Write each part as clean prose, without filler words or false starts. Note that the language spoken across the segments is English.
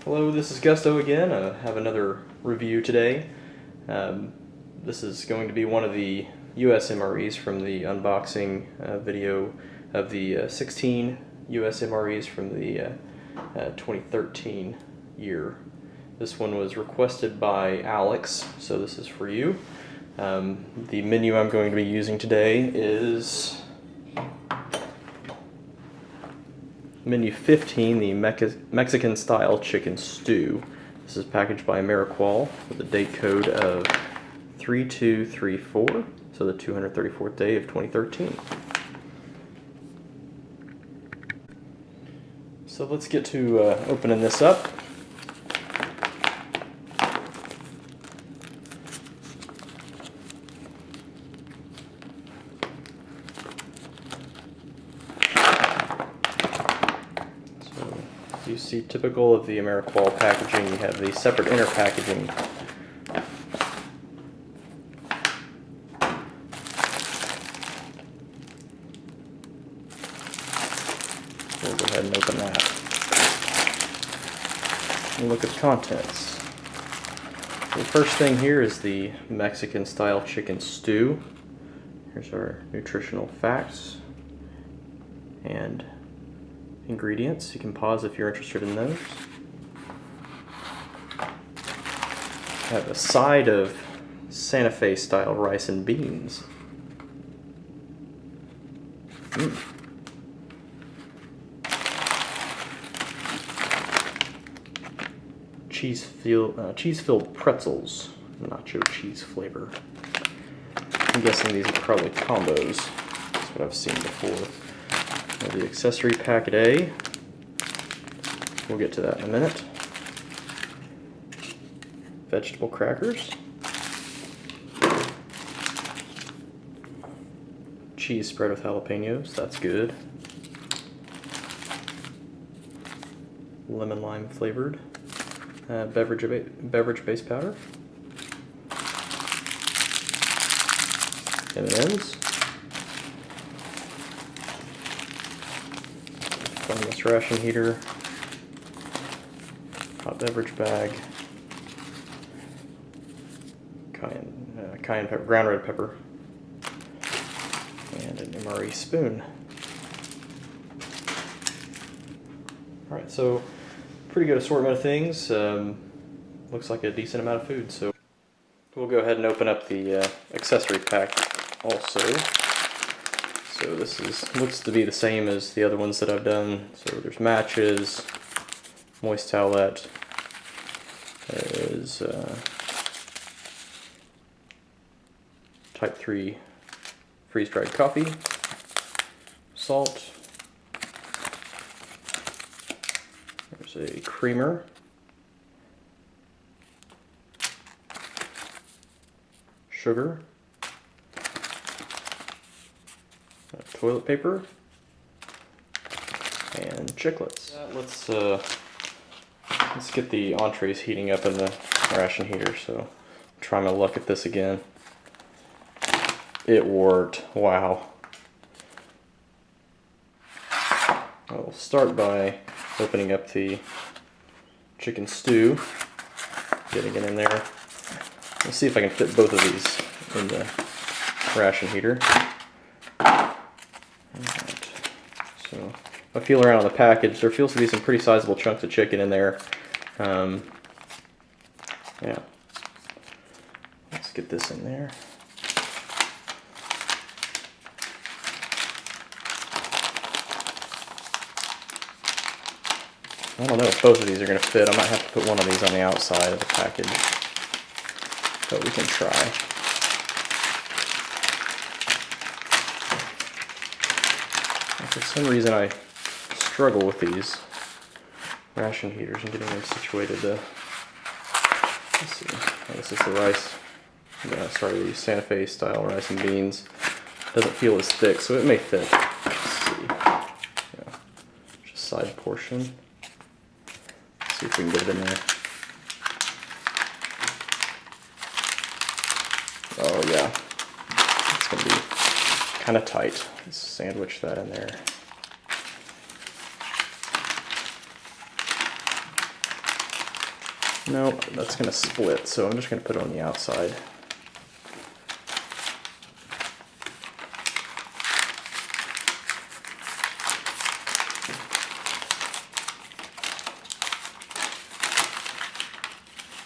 Hello, this is Gusto again. I have another review today. This is going to be one of the US MREs from the unboxing video of the 16 US MREs from the 2013 year. This one was requested by Alex, so this is for you. The menu I'm going to be using today is Menu 15, the Mexican style chicken stew. This is packaged by MRE with a date code of 3234, so the 234th day of 2013. So let's get to opening this up. You see, typical of the MRE packaging, you have the separate inner packaging. We'll go ahead and open that. And look at the contents. The first thing here is the Mexican style chicken stew. Here's our nutritional facts and ingredients. You can pause if you're interested in those. I have a side of Santa Fe style rice and beans. Cheese-filled pretzels, nacho cheese flavor. I'm guessing these are probably combos. That's what I've seen before. The accessory packet A. We'll get to that in a minute. Vegetable crackers. Cheese spread with jalapenos, that's good. Lemon lime flavored. Beverage base powder. M&M's. This ration heater, hot beverage bag, cayenne pepper, ground red pepper, and an MRE spoon. Alright, so pretty good assortment of things. Looks like a decent amount of food, so we'll go ahead and open up the accessory pack also. So this looks to be the same as the other ones that I've done. So there's matches, moist towelette, there is type 3 freeze-dried coffee, salt, there's a creamer, sugar, toilet paper, and chiclets. Let's get the entrees heating up in the ration heater. So try my luck at this again. It worked. Wow. I'll start by opening up the chicken stew, getting it in there. Let's see if I can fit both of these in the ration heater. So if I feel around on the package, there feels to be some pretty sizable chunks of chicken in there. Yeah. Let's get this in there. I don't know if both of these are going to fit. I might have to put one of these on the outside of the package, but we can try. For some reason I struggle with these ration heaters and getting them situated to, let's see, oh, this is the rice, the Santa Fe style rice and beans. Doesn't feel as thick, so it may fit. Let's see, yeah, just side portion. Let's see if we can get it in there. Oh yeah, it's going to be kind of tight. Let's sandwich that in there. No, that's going to split, so I'm just going to put it on the outside.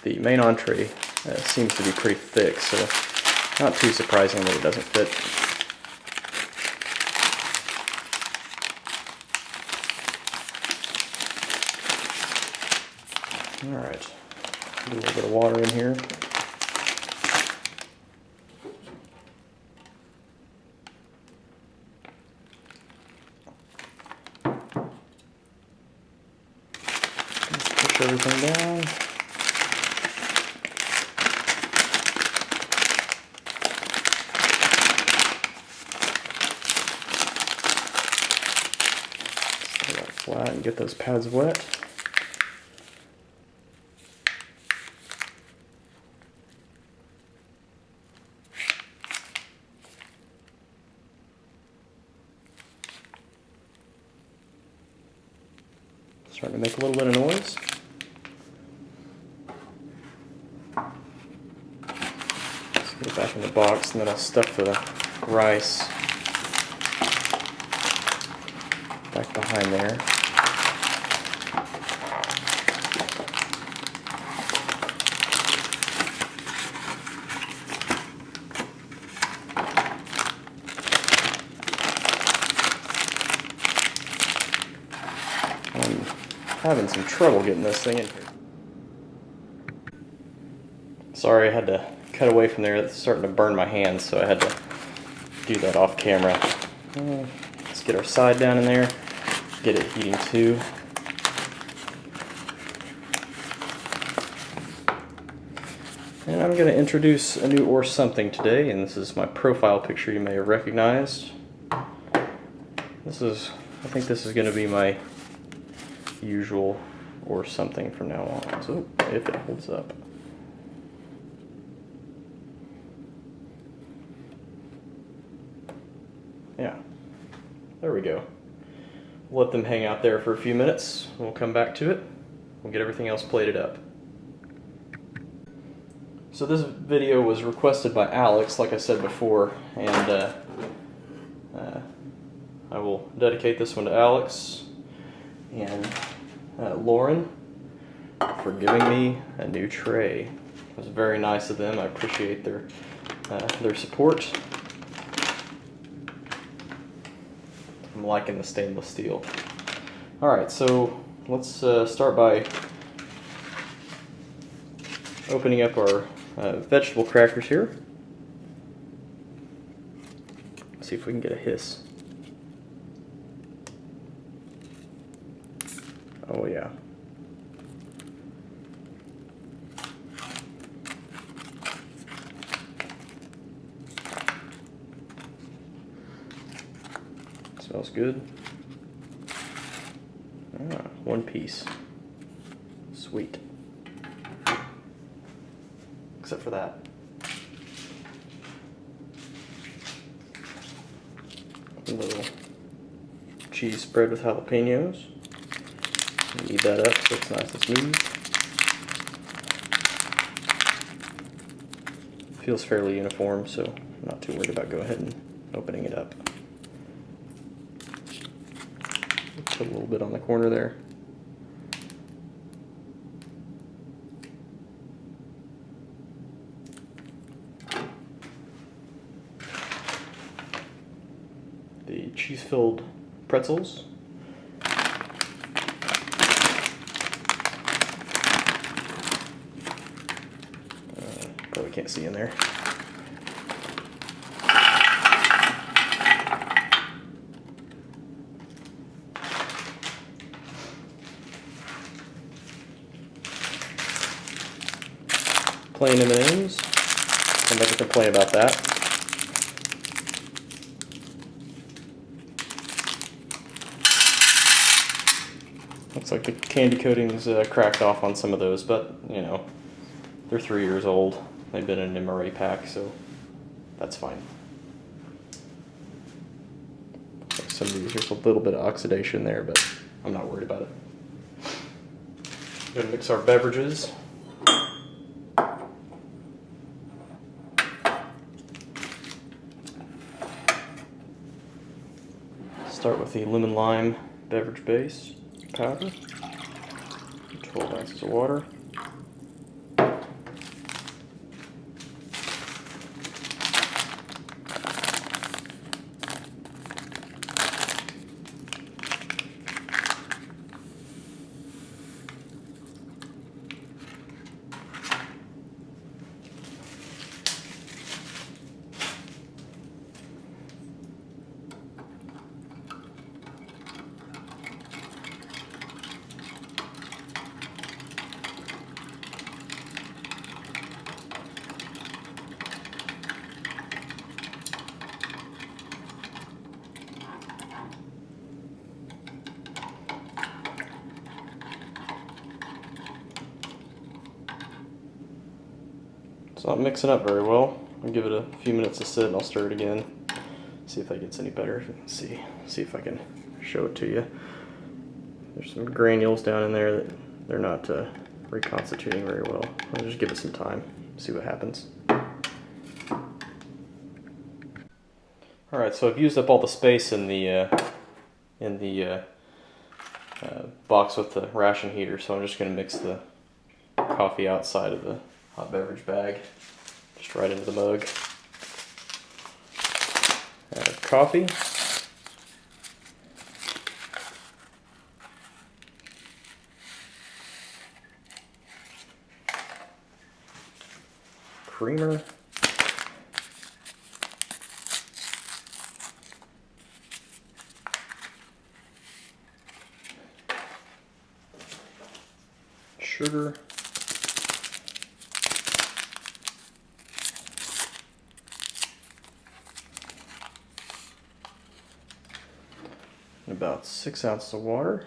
The main entree seems to be pretty thick, so not too surprising that it doesn't fit. Alright, a little bit of water in here. Push everything down. Lay that flat and get those pads wet. Starting to make a little bit of noise. Let's get it back in the box, and then I'll stuff the rice back behind there. Having some trouble getting this thing in here. Sorry, I had to cut away from there. It's starting to burn my hands, so I had to do that off camera. Let's get our side down in there, get it heating too. And I'm going to introduce a new or something today, and this is my profile picture you may have recognized. I think this is going to be my usual or something from now on, so if it holds up. Yeah, there we go. We'll let them hang out there for a few minutes. We'll come back to it. We'll get everything else plated up. So this video was requested by Alex, like I said before, and I will dedicate this one to Alex and Lauran for giving me a new tray. It was very nice of them. I appreciate their support. I'm liking the stainless steel. Alright, so let's start by opening up our vegetable crackers here. See if we can get a hiss. Oh yeah. Smells good. One piece. Sweet. Except for that. A little cheese spread with jalapenos. Knead that up so it's nice and smooth. Feels fairly uniform, so I'm not too worried about going ahead and opening it up. Put a little bit on the corner there. The cheese-filled pretzels. Probably can't see in there. Plain M&Ms. I'll never complain about that. Looks like the candy coating's cracked off on some of those, but you know, they're 3 years old. They've been in an MRE pack, so that's fine. Some of these, there's a little bit of oxidation there, but I'm not worried about it. We're gonna mix our beverages. the lemon lime beverage base powder, 12 ounces of water. It's not mixing up very well. I'll give it a few minutes to sit and I'll stir it again. See if that gets any better. See if I can show it to you. There's some granules down in there that they're not reconstituting very well. I'll just give it some time, see what happens. Alright, so I've used up all the space in the box with the ration heater, so I'm just going to mix the coffee outside of the hot beverage bag, just right into the mug. Add coffee. Creamer. Sugar. About 6 ounces of water.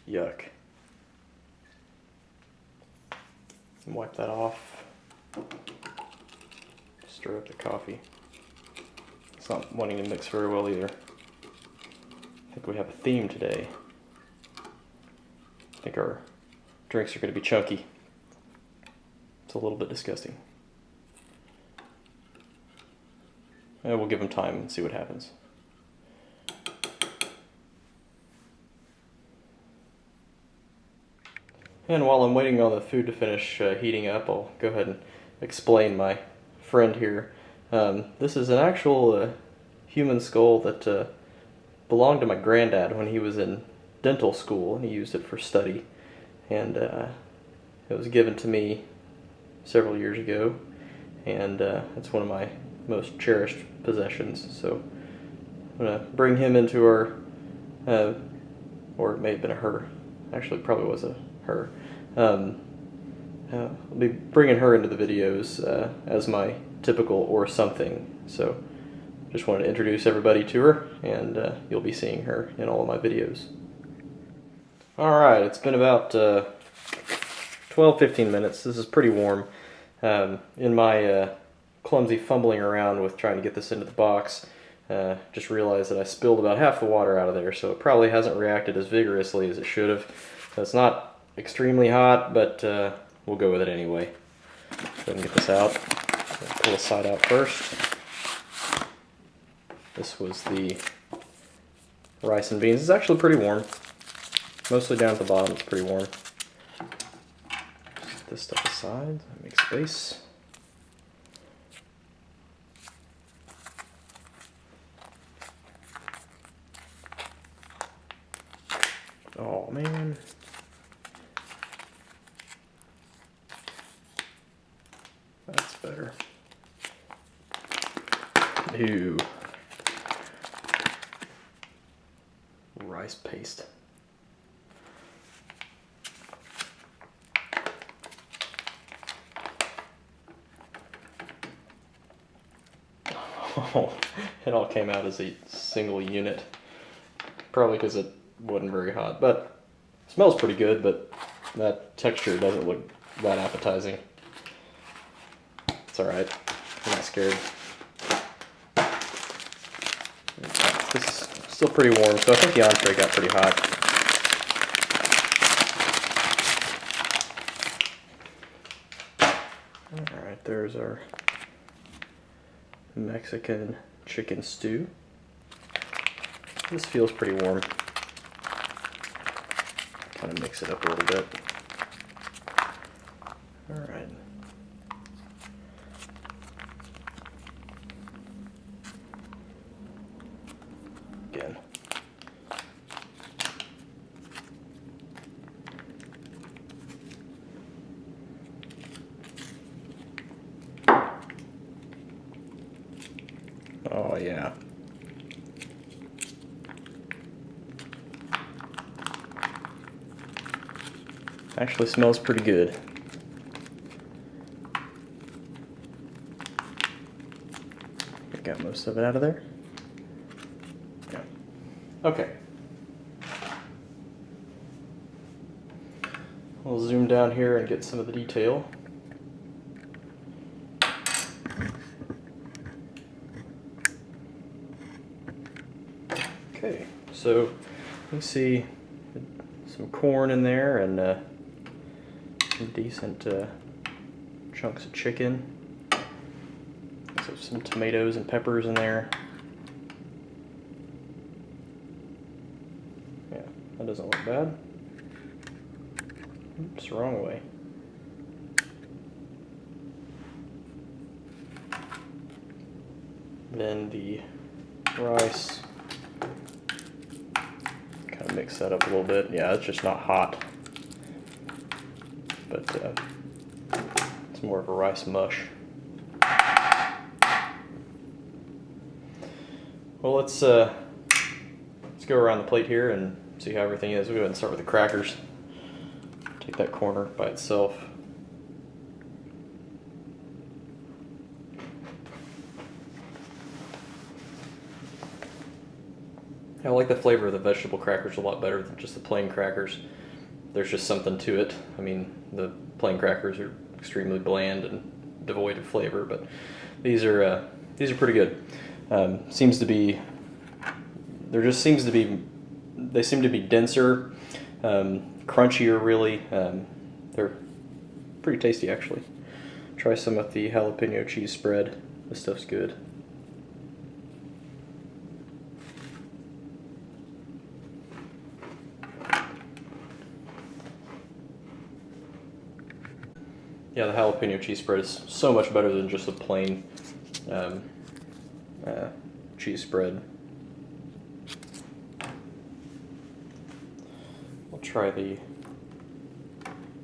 Yuck. Wipe that off. Stir up the coffee. It's not wanting to mix very well either. I think we have a theme today. I think our drinks are going to be chunky. It's a little bit disgusting. And we'll give them time and see what happens. And while I'm waiting on the food to finish heating up, I'll go ahead and explain my friend here. This is an actual human skull that belonged to my granddad when he was in dental school, and he used it for study. And it was given to me several years ago, and it's one of my most cherished possessions. So I'm going to bring him into our, or it may have been a her, actually probably was a her. I'll be bringing her into the videos as my typical or something. So just wanted to introduce everybody to her, and you'll be seeing her in all of my videos. Alright, it's been about 12-15 minutes. This is pretty warm. In my clumsy fumbling around with trying to get this into the box, just realized that I spilled about half the water out of there, so it probably hasn't reacted as vigorously as it should have. So it's not extremely hot, but we'll go with it anyway. Go ahead and get this out. Pull the side out first. This was the rice and beans. It's actually pretty warm. Mostly down at the bottom, it's pretty warm. Set this stuff aside, make space. Oh man. That's better. Ew. Rice paste. Oh, it all came out as a single unit. Probably because it wasn't very hot, but it smells pretty good, but that texture doesn't look that appetizing. It's alright. I'm not scared. This is still pretty warm, so I think the entree got pretty hot. Alright, there's our Mexican chicken stew. This feels pretty warm. Kind of mix it up a little bit. Alright. Again. Oh yeah. Actually smells pretty good. Got most of it out of there. Yeah. Okay. We'll zoom down here and get some of the detail. Okay, so you see some corn in there and some decent chunks of chicken. So some tomatoes and peppers in there. Yeah, that doesn't look bad. Oops, wrong way. Then the rice. Kind of mix that up a little bit. Yeah, it's just not hot. But it's more of a rice mush. Well, let's go around the plate here and see how everything is. We'll go ahead and start with the crackers. Take that corner by itself. I like the flavor of the vegetable crackers a lot better than just the plain crackers. There's just something to it. I mean, the plain crackers are extremely bland and devoid of flavor, but these are pretty good. Seems to be, they seem to be denser, crunchier really. They're pretty tasty actually. Try some with the jalapeno cheese spread. This stuff's good. Yeah, the jalapeno cheese spread is so much better than just a plain cheese spread. We'll try the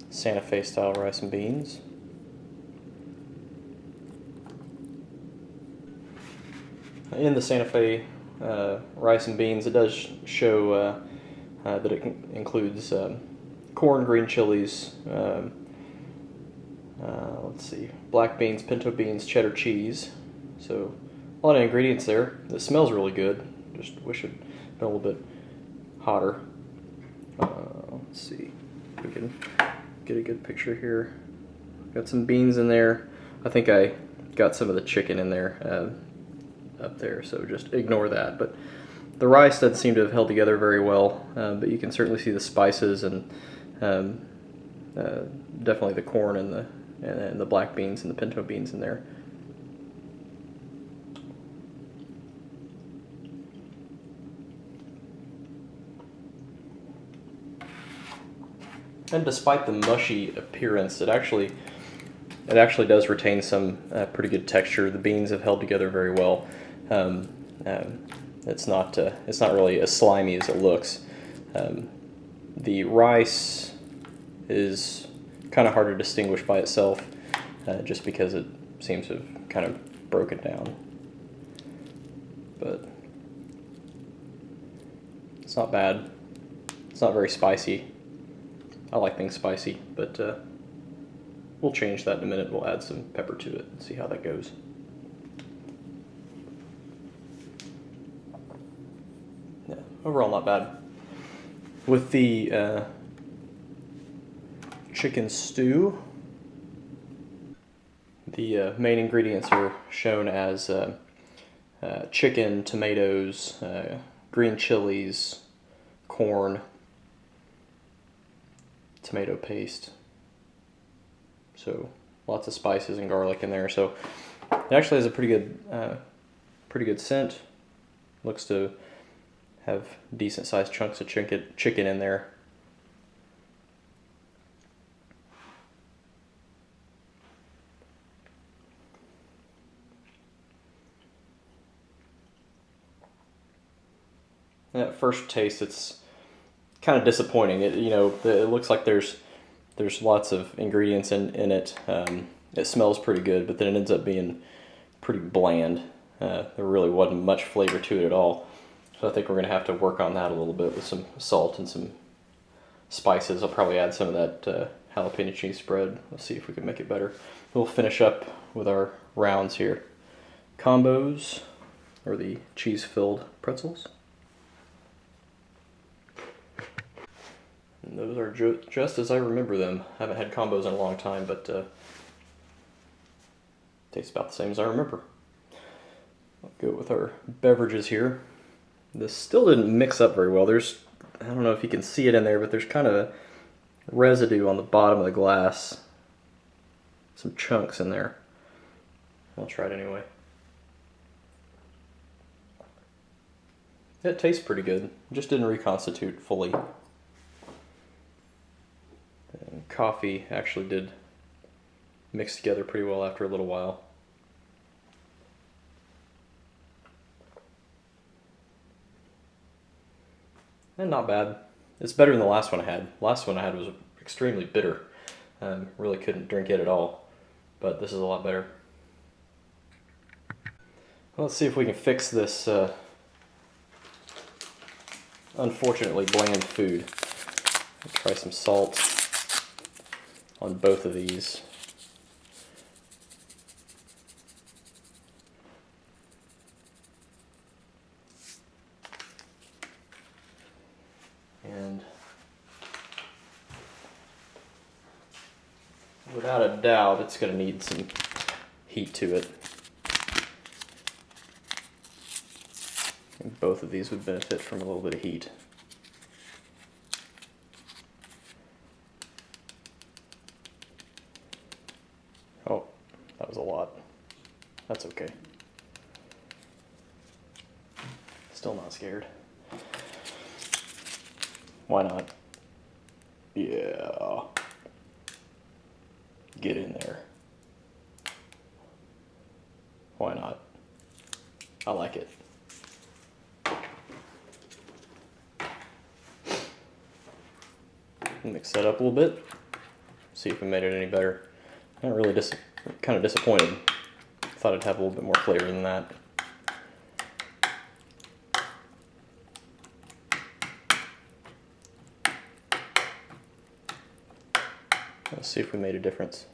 Santa Fe style rice and beans. In the Santa Fe rice and beans, it does show that it includes corn, green chilies, let's see, black beans, pinto beans, cheddar cheese. So a lot of ingredients there. It smells really good. Just wish it had been a little bit hotter. Let's see if we can get a good picture here. Got some beans in there. I think I got some of the chicken in there up there, so just ignore that. But the rice doesn't seem to have held together very well, but you can certainly see the spices and definitely the corn and the black beans and the pinto beans in there. And despite the mushy appearance, it actually does retain some pretty good texture. The beans have held together very well. It's not really as slimy as it looks. The rice is kind of hard to distinguish by itself, just because it seems to have kind of broken down. But it's not bad. It's not very spicy. I like things spicy, but we'll change that in a minute. We'll add some pepper to it and see how that goes. Yeah, overall not bad. With the chicken stew, the main ingredients are shown as chicken, tomatoes, green chilies, corn, tomato paste. So lots of spices and garlic in there. So it actually has a pretty good scent. Looks to have decent sized chunks of chicken in there. And at first taste, it's kind of disappointing. It looks like there's lots of ingredients in it. It smells pretty good, but then it ends up being pretty bland. There really wasn't much flavor to it at all. So I think we're going to have to work on that a little bit with some salt and some spices. I'll probably add some of that jalapeno cheese spread. Let's see if we can make it better. We'll finish up with our rounds here. Combos, or the cheese-filled pretzels. And those are just as I remember them. I haven't had combos in a long time, but tastes about the same as I remember. I'll go with our beverages here. This still didn't mix up very well. I don't know if you can see it in there, but there's kind of a residue on the bottom of the glass. Some chunks in there. I'll try it anyway. It tastes pretty good. It just didn't reconstitute fully. And coffee actually did mix together pretty well after a little while. And not bad. It's better than the last one I had. Last one I had was extremely bitter. Really couldn't drink it at all. But this is a lot better. Well, let's see if we can fix this unfortunately bland food. I'll try some salt on both of these. And without a doubt, it's going to need some heat to it. And both of these would benefit from a little bit of heat. Oh, that was a lot. That's okay. Still not scared. Why not? Yeah. Get in there. Why not? I like it. Mix that up a little bit. See if we made it any better. I'm really kind of disappointed. Thought it'd have a little bit more flavor than that. Let's see if we made a difference.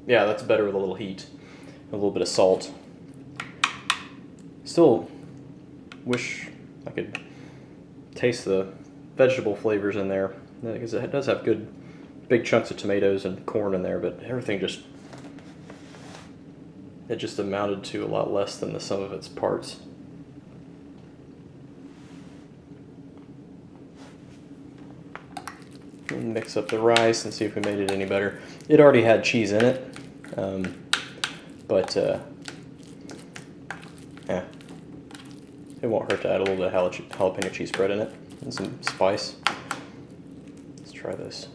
Yeah, that's better with a little heat, a little bit of salt. Still wish I could taste the vegetable flavors in there, because it does have good big chunks of tomatoes and corn in there, but everything just amounted to a lot less than the sum of its parts. Mix up the rice and see if we made it any better. It already had cheese in it, but yeah, it won't hurt to add a little bit of jalapeno cheese spread in it and some spice. Let's try this.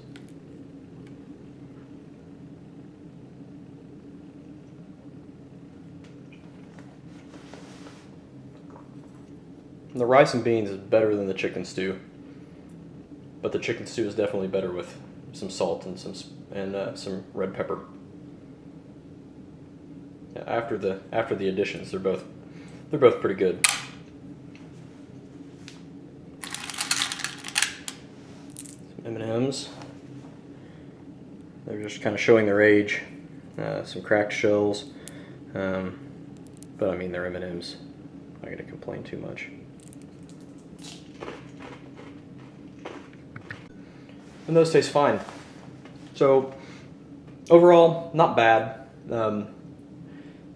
And the rice and beans is better than the chicken stew. But the chicken stew is definitely better with some salt and some red pepper. Yeah, after the additions, they're both pretty good. Some M&Ms. They're just kind of showing their age. Some cracked shells, but I mean they're M&Ms. I'm not gonna complain too much. And those taste fine. So overall, not bad.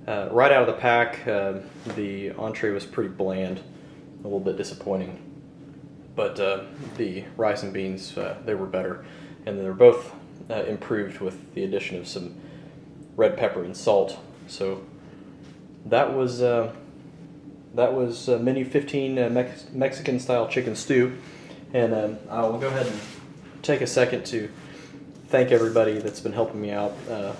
Right out of the pack, the entree was pretty bland, a little bit disappointing. But the rice and beans, they were better, and they're both improved with the addition of some red pepper and salt. So that was menu 15, Mexican style chicken stew, and I'll go ahead and take a second to thank everybody that's been helping me out.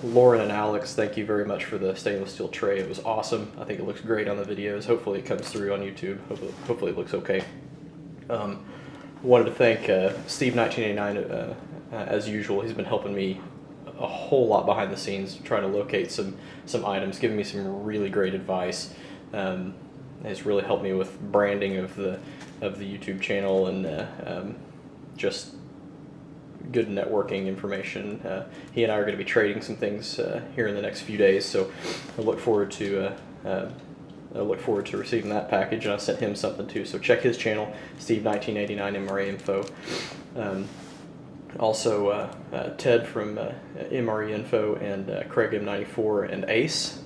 Lauran and Alex, thank you very much for the stainless steel tray. It was awesome. I think it looks great on the videos. Hopefully it comes through on YouTube. Hopefully it looks okay. Wanted to thank Steve 1989 as usual. He's been helping me a whole lot behind the scenes, trying to locate some items, giving me some really great advice. Has really helped me with branding of the YouTube channel and just good networking information. He and I are going to be trading some things here in the next few days, so I look forward to receiving that package, and I sent him something too. So check his channel, Steve 1989 MRE Info. Also, Ted from MRE Info and Craig M94 and Ace.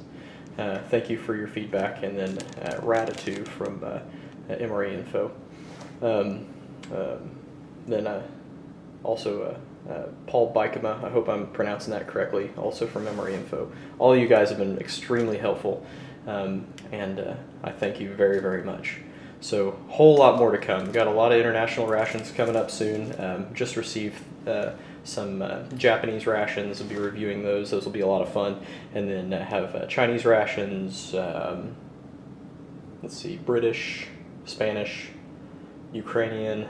Thank you for your feedback, and then Rattattoo from MRE Info. Then also Paul Buikema, I hope I'm pronouncing that correctly, also from MRE Info. All of you guys have been extremely helpful, and I thank you very, very much. So, whole lot more to come. Got a lot of international rations coming up soon. Just received some Japanese rations. I'll be reviewing those. Those will be a lot of fun. And then have Chinese rations, let's see, British, Spanish, Ukrainian.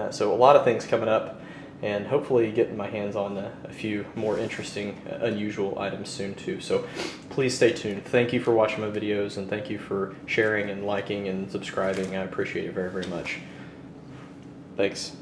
So a lot of things coming up, and hopefully getting my hands on a few more interesting, unusual items soon too. So please stay tuned. Thank you for watching my videos, and thank you for sharing and liking and subscribing. I appreciate it very, very much. Thanks.